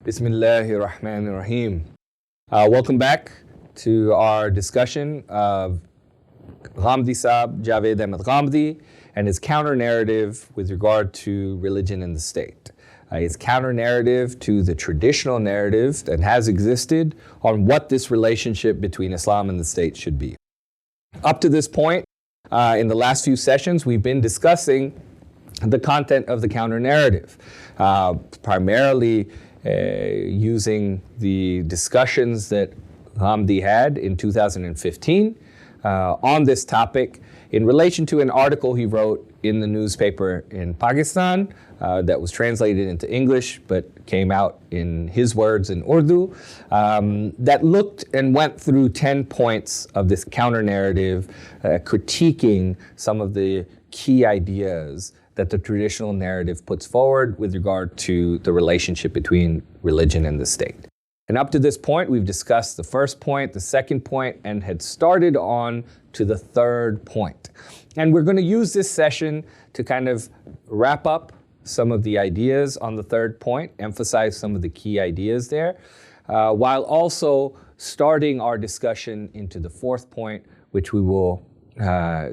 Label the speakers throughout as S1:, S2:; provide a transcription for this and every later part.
S1: Bismillahir Rahmanir Rahim. Welcome back to our discussion of Ghamidi Saab, Javed Ahmed Ghamidi, and his counter-narrative with regard to religion and the state. His counter-narrative to the traditional narrative that has existed on what this relationship between Islam and the state should be. Up to this point, in the last few sessions, we've been discussing the content of the counter-narrative, primarily using the discussions that Ghamidi had in 2015 on this topic in relation to an article he wrote in the newspaper in Pakistan that was translated into English but came out in his words in Urdu, that looked and went through 10 points of this counter-narrative, critiquing some of the key ideas that the traditional narrative puts forward with regard to the relationship between religion and the state. And up to this point, we've discussed the first point, the second point, and had started on to the third point. And we're going to use this session to kind of wrap up some of the ideas on the third point, emphasize some of the key ideas there, while also starting our discussion into the fourth point, which we will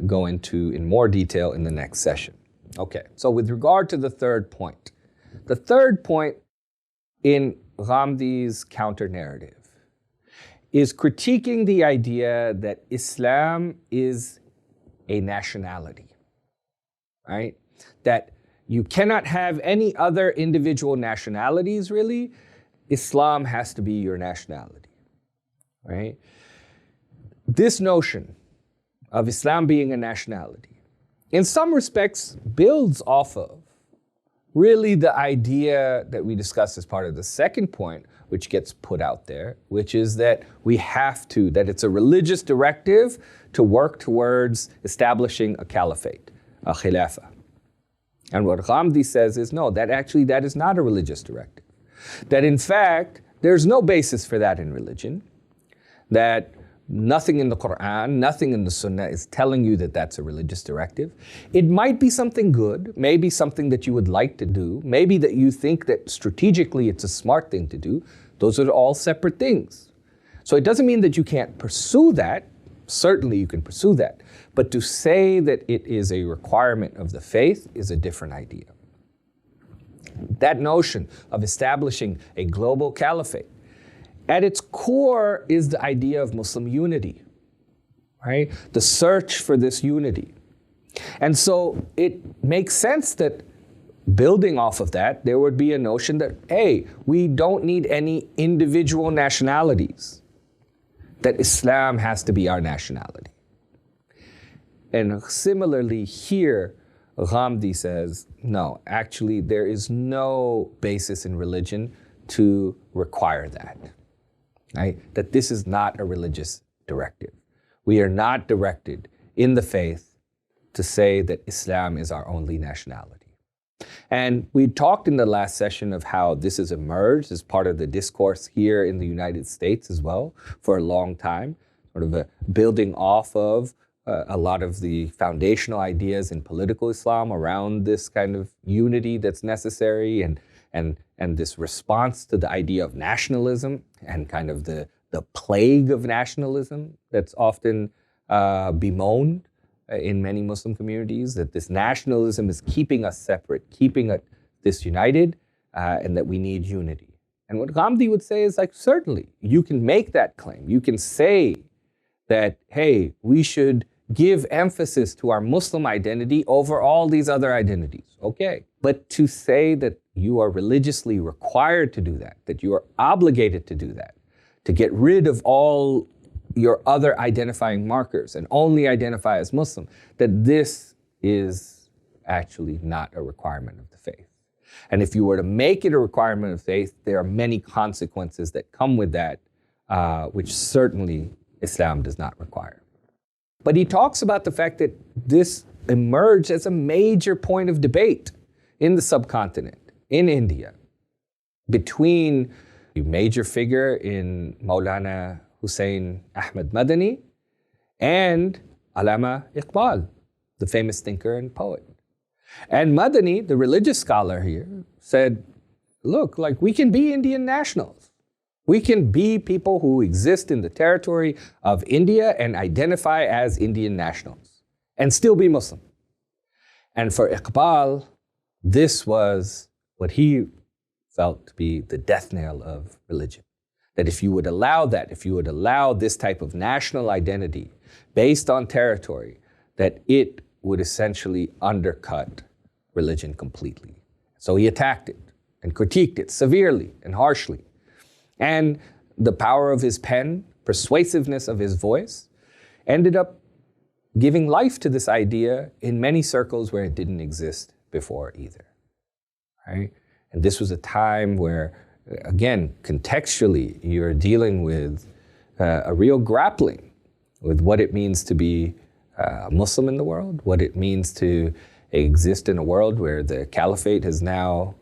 S1: go into in more detail in the next session. Okay, so with regard to the third point in Ghamidi's counter-narrative is critiquing the idea that Islam is a nationality, right? That you cannot have any other individual nationalities, really. Islam has to be your nationality, right? This notion of Islam being a nationality in some respects builds off of really the idea that we discussed as part of the second point, which gets put out there, which is that we have to, that it's a religious directive to work towards establishing a caliphate, a khilafah. And what Ghamidi says is, no, that is not a religious directive. That in fact, there's no basis for that in religion, that nothing in the Quran, nothing in the Sunnah is telling you that that's a religious directive. It might be something good, maybe something that you would like to do, maybe that you think that strategically it's a smart thing to do. Those are all separate things. So it doesn't mean that you can't pursue that. Certainly you can pursue that. But to say that it is a requirement of the faith is a different idea. That notion of establishing a global caliphate, at its core is the idea of Muslim unity, right? The search for this unity. And so it makes sense that building off of that, there would be a notion that, hey, we don't need any individual nationalities, that Islam has to be our nationality. And similarly here, Ghamidi says, no, actually there is no basis in religion to require that. Right? That this is not a religious directive. We are not directed in the faith to say that Islam is our only nationality. And we talked in the last session of how this has emerged as part of the discourse here in the United States as well for a long time, sort of a building off of a lot of the foundational ideas in political Islam around this kind of unity that's necessary and this response to the idea of nationalism and kind of the plague of nationalism that's often bemoaned in many Muslim communities, that this nationalism is keeping us separate, keeping us disunited, and that we need unity. And what Ghamidi would say is like, certainly, you can make that claim. You can say that, hey, we should give emphasis to our Muslim identity over all these other identities. Okay. But to say that you are religiously required to do that you are obligated to do that, to get rid of all your other identifying markers and only identify as Muslim, that this is actually not a requirement of the faith. And if you were to make it a requirement of faith, there are many consequences that come with that, which certainly Islam does not require. But he talks about the fact that this emerged as a major point of debate in the subcontinent, in India, between a major figure in Maulana Hussain Ahmad Madani and Allama Iqbal, the famous thinker and poet. And Madani, the religious scholar here, said, look, like we can be Indian nationals. We can be people who exist in the territory of India and identify as Indian nationals and still be Muslim. And for Iqbal, this was what he felt to be the death knell of religion. That if you would allow that, if you would allow this type of national identity based on territory, that it would essentially undercut religion completely. So he attacked it and critiqued it severely and harshly. And the power of his pen, persuasiveness of his voice, ended up giving life to this idea in many circles where it didn't exist before either. Right? And this was a time where, again, contextually, you're dealing with a real grappling with what it means to be a Muslim in the world, what it means to exist in a world where the caliphate has now,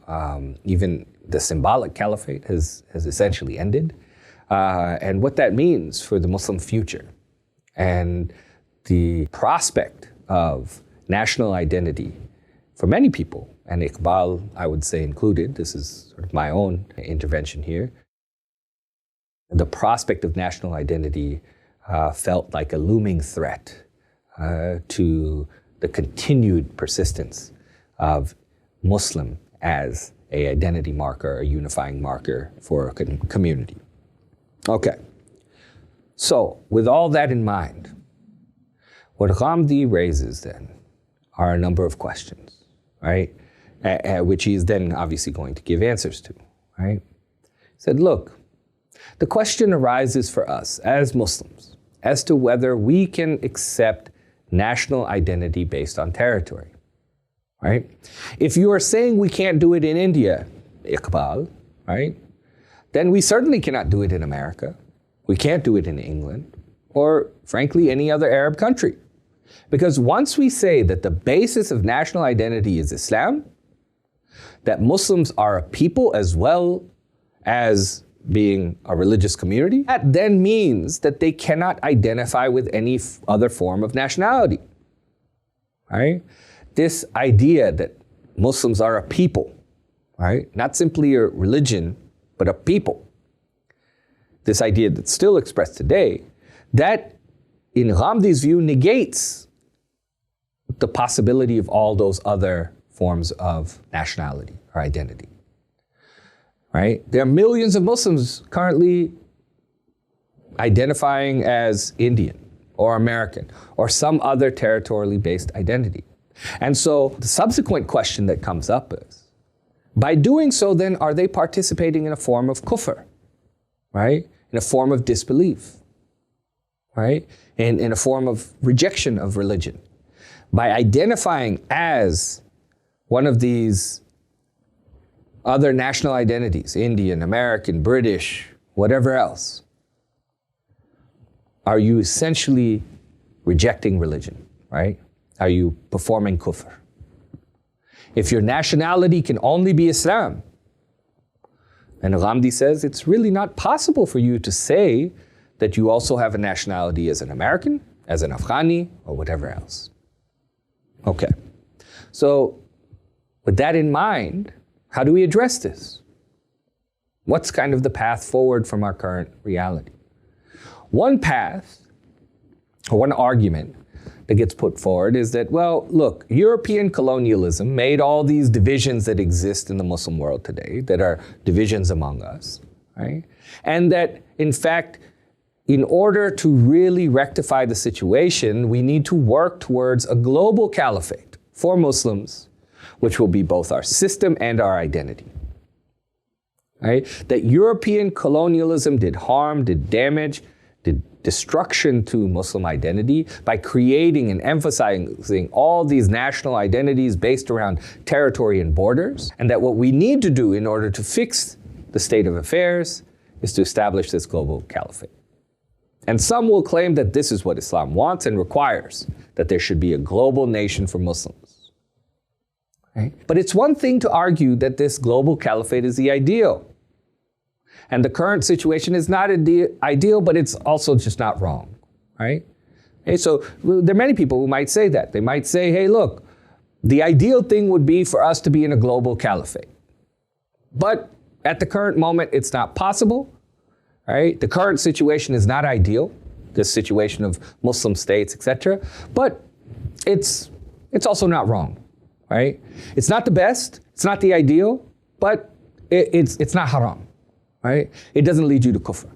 S1: even the symbolic caliphate has essentially ended, and what that means for the Muslim future. And the prospect of national identity for many people, and Iqbal, I would say, included, this is sort of my own intervention here, the prospect of national identity felt like a looming threat to the continued persistence of Muslim as an identity marker, a unifying marker for a community. Okay, so with all that in mind, what Ghamidi raises then are a number of questions, right? Which he is then obviously going to give answers to, right? He said, look, the question arises for us as Muslims as to whether we can accept national identity based on territory, right? If you are saying we can't do it in India, Iqbal, right, then we certainly cannot do it in America. We can't do it in England, or frankly, any other Arab country. Because once we say that the basis of national identity is Islam, that Muslims are a people as well as being a religious community, that then means that they cannot identify with any other form of nationality, right? This idea that Muslims are a people, right? Not simply a religion, but a people. This idea that's still expressed today, that in Ghamdi's view negates the possibility of all those other forms of nationality or identity. Right? There are millions of Muslims currently identifying as Indian or American or some other territorially based identity. And so the subsequent question that comes up is, by doing so then, are they participating in a form of kufr, right? In a form of disbelief, right? In a form of rejection of religion. By identifying as one of these other national identities, Indian, American, British, whatever else, are you essentially rejecting religion, right? Are you performing kufr? If your nationality can only be Islam, and Ghamidi says it's really not possible for you to say that you also have a nationality as an American, as an Afghani, or whatever else. Okay, so with that in mind, how do we address this? What's kind of the path forward from our current reality? One path, or one argument that gets put forward is that, well, look, European colonialism made all these divisions that exist in the Muslim world today, that are divisions among us, right? And that, in fact, in order to really rectify the situation, we need to work towards a global caliphate for Muslims, which will be both our system and our identity. Right? That European colonialism did harm, did damage, did destruction to Muslim identity by creating and emphasizing all these national identities based around territory and borders, and that what we need to do in order to fix the state of affairs is to establish this global caliphate. And some will claim that this is what Islam wants and requires, that there should be a global nation for Muslims. Right? But it's one thing to argue that this global caliphate is the ideal. And the current situation is not ideal, but it's also just not wrong, right? Okay, so there are many people who might say that. They might say, hey, look, the ideal thing would be for us to be in a global caliphate. But at the current moment, it's not possible, right? The current situation is not ideal, this situation of Muslim states, etc. But it's also not wrong, right? It's not the best, it's not the ideal, but it's not haram, right? It doesn't lead you to kufr.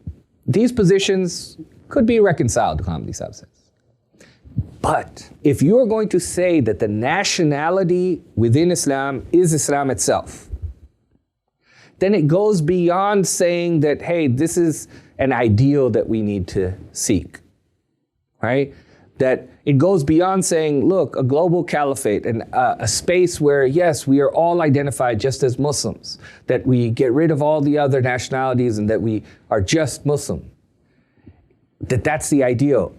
S1: These positions could be reconciled, Ghamidi Sahib says. But if you are going to say that the nationality within Islam is Islam itself, then it goes beyond saying that, hey, this is an ideal that we need to seek, right? That it goes beyond saying, look, a global caliphate and a space where, yes, we are all identified just as Muslims, that we get rid of all the other nationalities and that we are just Muslim, that's the ideal.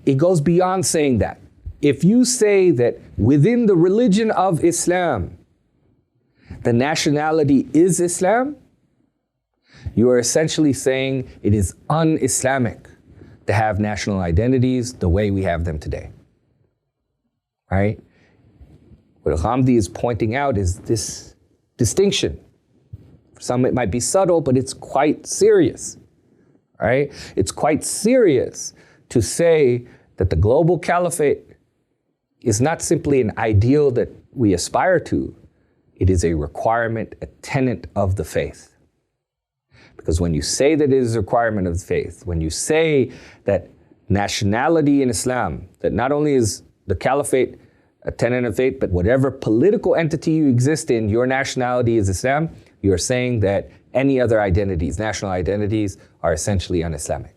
S1: It goes beyond saying that. If you say that within the religion of Islam, the nationality is Islam, you are essentially saying it is un-Islamic to have national identities the way we have them today, right? What Ghamidi is pointing out is this distinction. For some it might be subtle, but it's quite serious, right? It's quite serious to say that the global caliphate is not simply an ideal that we aspire to, it is a requirement, a tenet of the faith. Because when you say that it is a requirement of the faith, when you say that nationality in Islam, that not only is the caliphate a tenet of faith, but whatever political entity you exist in, your nationality is Islam, you are saying that any other identities, national identities, are essentially un-Islamic.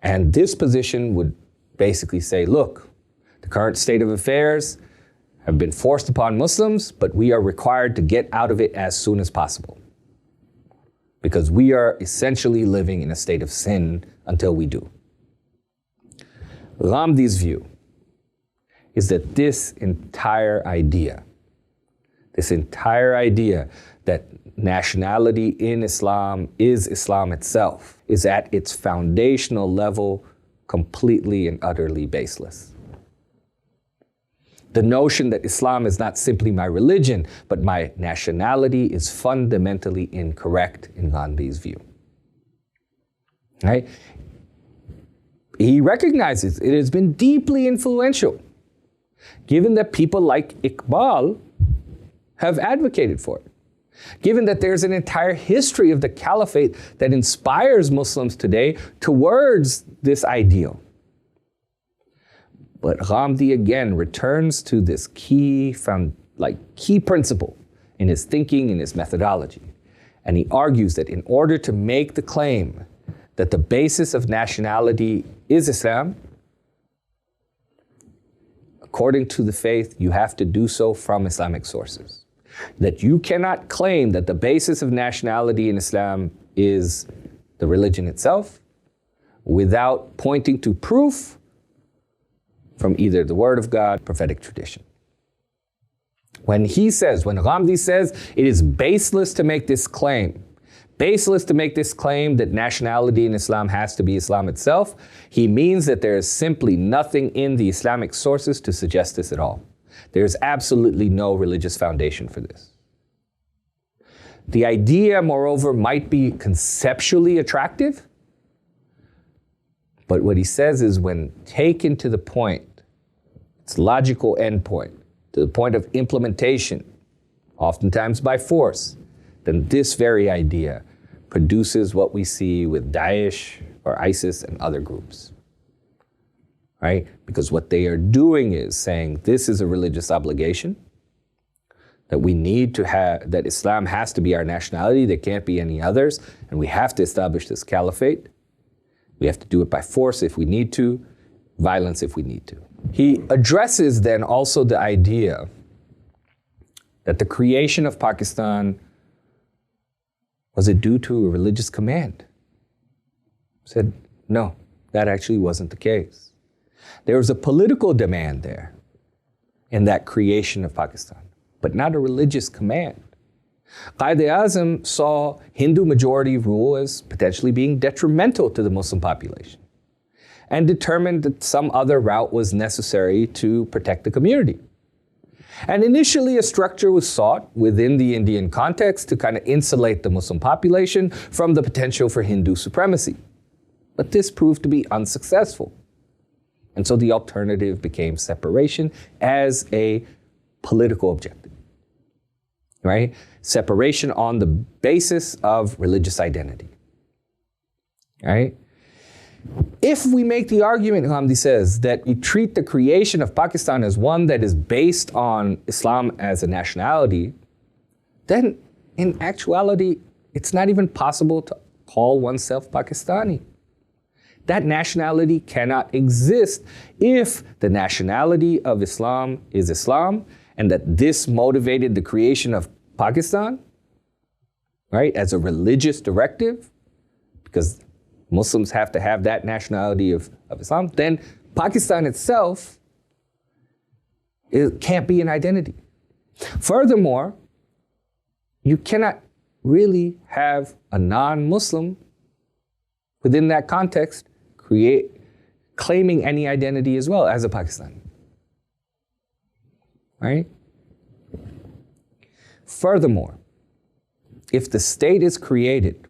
S1: And this position would basically say, look, the current state of affairs have been forced upon Muslims, but we are required to get out of it as soon as possible. Because we are essentially living in a state of sin until we do. Ghamdi's view is that this entire idea that nationality in Islam is Islam itself, is at its foundational level completely and utterly baseless. The notion that Islam is not simply my religion, but my nationality is fundamentally incorrect in Ghamdi's view. Right? He recognizes it has been deeply influential, given that people like Iqbal have advocated for it. Given that there's an entire history of the caliphate that inspires Muslims today towards this ideal. But Ghamidi again returns to this key principle in his thinking, in his methodology. And he argues that in order to make the claim that the basis of nationality is Islam, according to the faith, you have to do so from Islamic sources. That you cannot claim that the basis of nationality in Islam is the religion itself without pointing to proof from either the Word of God, prophetic tradition. When Ghamidi says it is baseless to make this claim that nationality in Islam has to be Islam itself, he means that there is simply nothing in the Islamic sources to suggest this at all. There's absolutely no religious foundation for this. The idea, moreover, might be conceptually attractive, but what he says is when taken to the point, its logical endpoint, to the point of implementation, oftentimes by force, then this very idea produces what we see with Daesh or ISIS and other groups. Right? Because what they are doing is saying this is a religious obligation, that we need to have, that Islam has to be our nationality, there can't be any others, and we have to establish this caliphate. We have to do it by force if we need to, violence if we need to. He addresses then also the idea that the creation of Pakistan was it due to a religious command? Said, no, that actually wasn't the case. There was a political demand there in that creation of Pakistan, but not a religious command. Quaid-e-Azam saw Hindu majority rule as potentially being detrimental to the Muslim population and determined that some other route was necessary to protect the community. And initially, a structure was sought within the Indian context to kind of insulate the Muslim population from the potential for Hindu supremacy. But this proved to be unsuccessful. And so the alternative became separation as a political objective, right? Separation on the basis of religious identity, right? If we make the argument, Ghamidi says, that we treat the creation of Pakistan as one that is based on Islam as a nationality, then in actuality, it's not even possible to call oneself Pakistani. That nationality cannot exist if the nationality of Islam is Islam, and that this motivated the creation of Pakistan, right, as a religious directive, because Muslims have to have that nationality of Islam, then Pakistan itself, it can't be an identity. Furthermore, you cannot really have a non-Muslim within that context claiming any identity as well as a Pakistani, right? Furthermore, if the state is created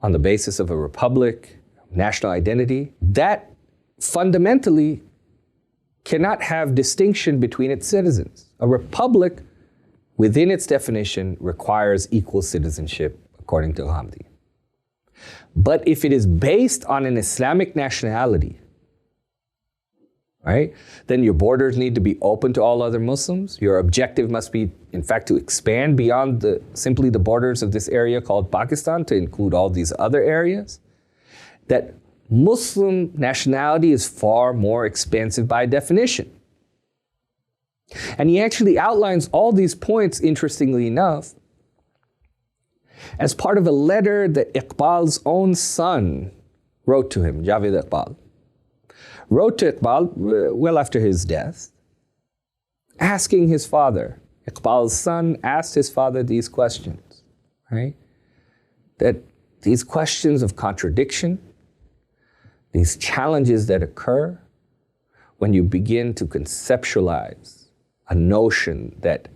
S1: on the basis of a republic, national identity, that fundamentally cannot have distinction between its citizens. A republic, within its definition, requires equal citizenship, according to Ghamidi. But if it is based on an Islamic nationality, right, then your borders need to be open to all other Muslims. Your objective must be, in fact, to expand beyond simply the borders of this area called Pakistan to include all these other areas. That Muslim nationality is far more expansive by definition. And he actually outlines all these points, interestingly enough, as part of a letter that Iqbal's own son wrote to him, Javed Iqbal. Wrote to Iqbal well after his death, asking his father, Iqbal's son asked his father these questions, right? That these questions of contradiction, these challenges that occur when you begin to conceptualize a notion that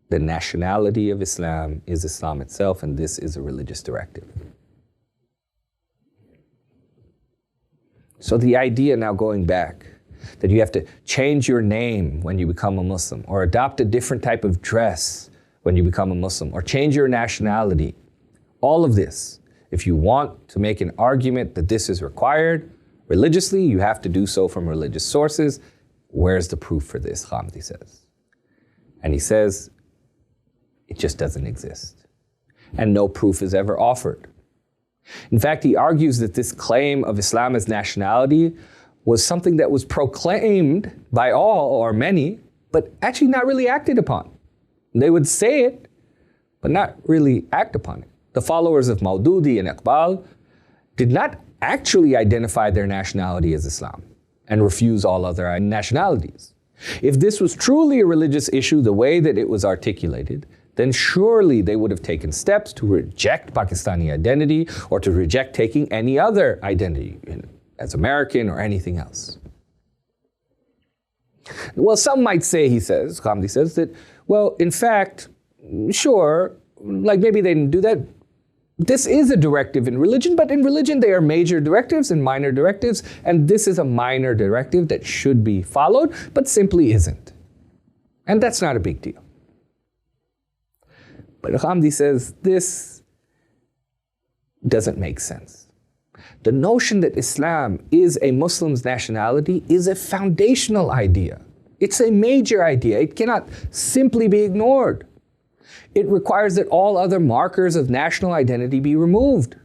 S1: the nationality of Islam is Islam itself, and this is a religious directive. So the idea, now going back, that you have to change your name when you become a Muslim, or adopt a different type of dress when you become a Muslim, or change your nationality, all of this, if you want to make an argument that this is required religiously, you have to do so from religious sources. Where's the proof for this, Ghamidi says? And he says, it just doesn't exist. And no proof is ever offered. In fact, he argues that this claim of Islam as nationality was something that was proclaimed by all or many, but actually not really acted upon. They would say it, but not really act upon it. The followers of Maududi and Iqbal did not actually identify their nationality as Islam and refuse all other nationalities. If this was truly a religious issue the way that it was articulated, then surely they would have taken steps to reject Pakistani identity or to reject taking any other identity as American or anything else. Well, some might say, Ghamidi says, that, well, in fact, sure, like maybe they didn't do that. This is a directive in religion, but in religion there are major directives and minor directives, and this is a minor directive that should be followed, but simply isn't. And that's not a big deal. But Ghamidi says this doesn't make sense. The notion that Islam is a Muslim's nationality is a foundational idea. It's a major idea. It cannot simply be ignored. It requires that all other markers of national identity be removed.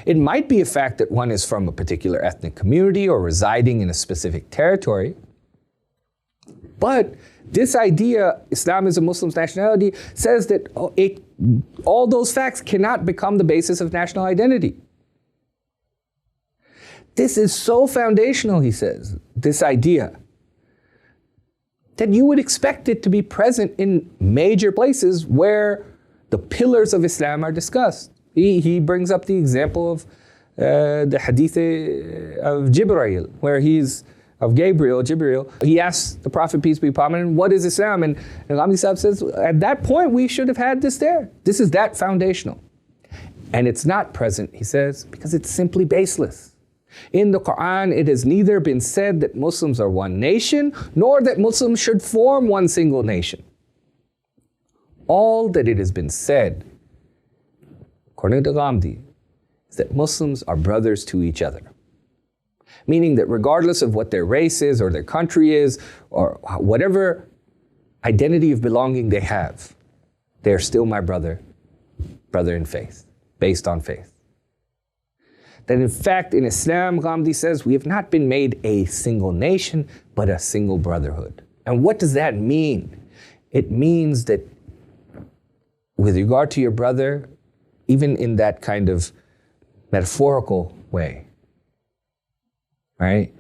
S1: It might be a fact that one is from a particular ethnic community or residing in a specific territory, but this idea, Islam is a Muslim's nationality, says that all those facts cannot become the basis of national identity. This is so foundational, he says, this idea, that you would expect it to be present in major places where the pillars of Islam are discussed. He brings up the example of the hadith of Jibreel, where he's of Jibril, he asked the Prophet, peace be upon him, what is Islam? And Ghamidi Sahib says, at that point, we should have had this there. This is that foundational. And it's not present, he says, because it's simply baseless. In the Quran, it has neither been said that Muslims are one nation, nor that Muslims should form one single nation. All that it has been said, according to Ghamidi, is that Muslims are brothers to each other. Meaning that regardless of what their race is, or their country is, or whatever identity of belonging they have, they're still my brother in faith, based on faith. That in fact, in Islam, Ghamidi says, we have not been made a single nation, but a single brotherhood. And what does that mean? It means that with regard to your brother, even in that kind of metaphorical way, right?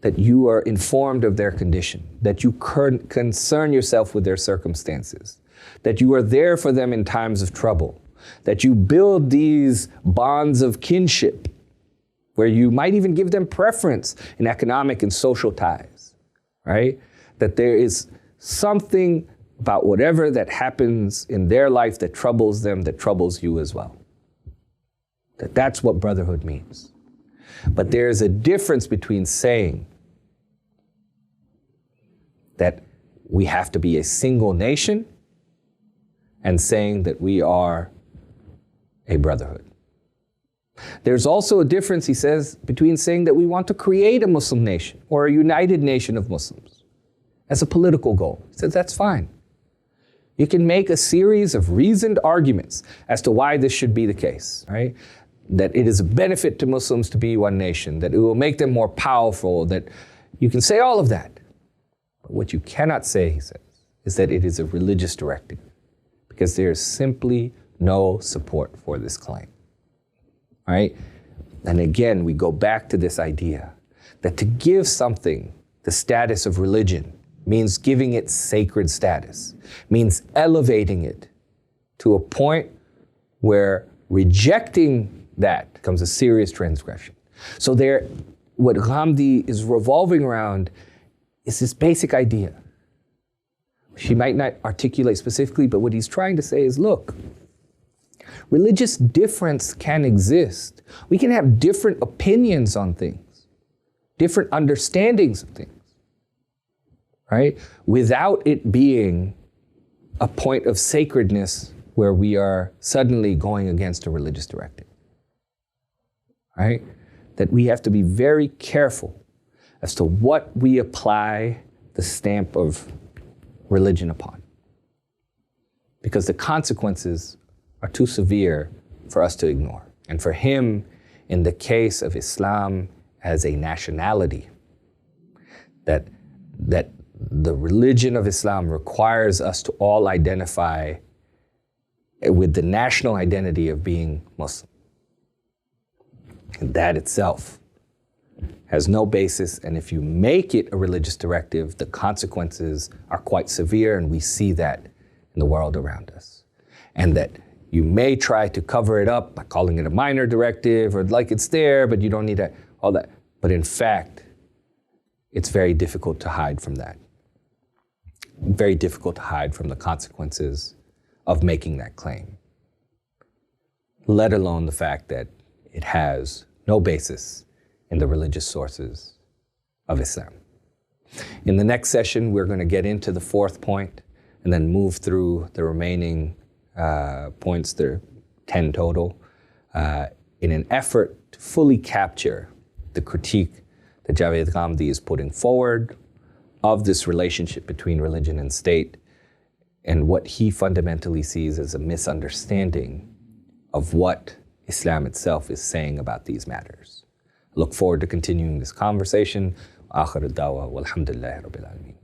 S1: That you are informed of their condition, that you concern yourself with their circumstances, that you are there for them in times of trouble, that you build these bonds of kinship where you might even give them preference in economic and social ties, right? That there is something about whatever that happens in their life that troubles them, that troubles you as well. That's what brotherhood means. But there's a difference between saying that we have to be a single nation and saying that we are a brotherhood. There's also a difference, he says, between saying that we want to create a Muslim nation or a united nation of Muslims as a political goal. He says that's fine. You can make a series of reasoned arguments as to why this should be the case, right? That it is a benefit to Muslims to be one nation, that it will make them more powerful, that you can say all of that. But what you cannot say, he says, is that it is a religious directive, because there is simply no support for this claim, right? And again, we go back to this idea that to give something the status of religion means giving it sacred status, means elevating it to a point where rejecting that becomes a serious transgression. So what Ghamidi is revolving around is this basic idea. She might not articulate specifically, but what he's trying to say is, look, religious difference can exist. We can have different opinions on things, different understandings of things, right? Without it being a point of sacredness where we are suddenly going against a religious directive. Right? That we have to be very careful as to what we apply the stamp of religion upon. Because the consequences are too severe for us to ignore. And for him, in the case of Islam as a nationality, that the religion of Islam requires us to all identify with the national identity of being Muslim. And that itself has no basis, and if you make it a religious directive, the consequences are quite severe, and we see that in the world around us. And that you may try to cover it up by calling it a minor directive, or like it's there, but you don't need all that. But in fact, it's very difficult to hide from that. Very difficult to hide from the consequences of making that claim, let alone the fact that it has no basis in the religious sources of Islam. In the next session, we're going to get into the fourth point and then move through the remaining points, there are 10 total, in an effort to fully capture the critique that Javed Ghamidi is putting forward of this relationship between religion and state and what he fundamentally sees as a misunderstanding of what Islam itself is saying about these matters. I look forward to continuing this conversation. Akhir ad-dawa walhamdulillahi rabbil alameen.